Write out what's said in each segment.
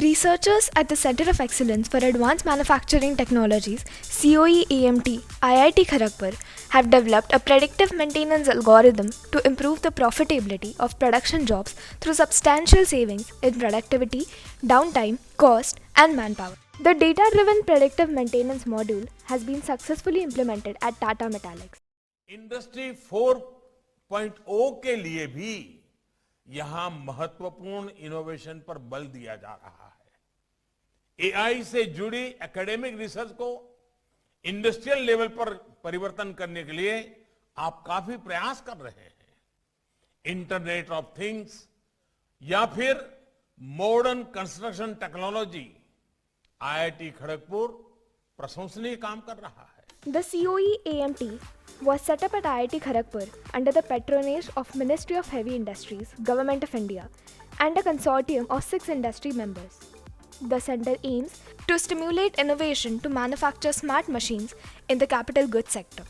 Researchers at the Center of Excellence for Advanced Manufacturing Technologies, CoE AMT, IIT Kharagpur, have developed a predictive maintenance algorithm to improve the profitability of production jobs through substantial savings in productivity, downtime, cost, and manpower. The data-driven predictive maintenance module has been successfully implemented at Tata Metaliks. Industry 4.0 के लिए भी यहां महत्वपूर्ण innovation पर बल दिया जा रहा है। एआई से जुड़ी एकेडमिक रिसर्च को इंडस्ट्रियल लेवल पर परिवर्तन करने के लिए आप काफी प्रयास कर रहे हैं। इंटरनेट ऑफ थिंग्स या फिर modern construction technology, IIT Kharagpur प्रशंसनीय काम कर रहा है। The CoE AMT was set up at IIT Kharagpur under the patronage of Ministry of Heavy Industries, Government of India, and a consortium of 6 industry members. The center aims to stimulate innovation to manufacture smart machines in the capital goods sector.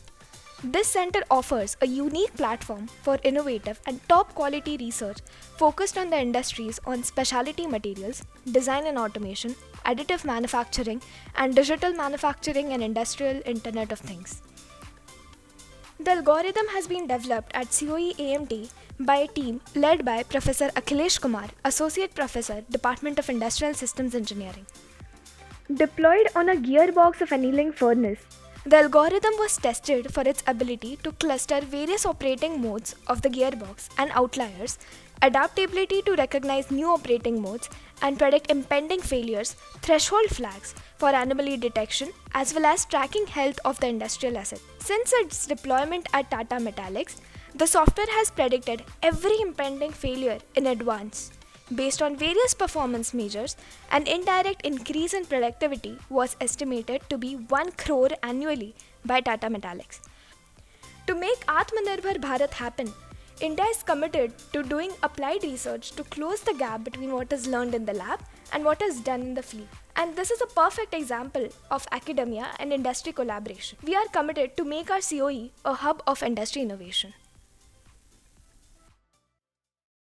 This center offers a unique platform for innovative and top quality research focused on the industries on specialty materials, design and automation, additive manufacturing, and digital manufacturing and industrial Internet of Things. The algorithm has been developed at CoE AMT by a team led by Professor Akhilesh Kumar, Associate Professor, Department of Industrial Systems Engineering. Deployed on a gearbox of annealing furnace, the algorithm was tested for its ability to cluster various operating modes of the gearbox and outliers, adaptability to recognize new operating modes, and predict impending failures, threshold flags for anomaly detection, as well as tracking health of the industrial asset. Since its deployment at Tata Metaliks, the software has predicted every impending failure in advance. Based on various performance measures, an indirect increase in productivity was estimated to be 1 crore annually by Tata Metaliks. To make Atmanirbhar Bharat happen, India is committed to doing applied research to close the gap between what is learned in the lab and what is done in the field. And this is a perfect example of academia and industry collaboration. We are committed to make our CoE a hub of industry innovation.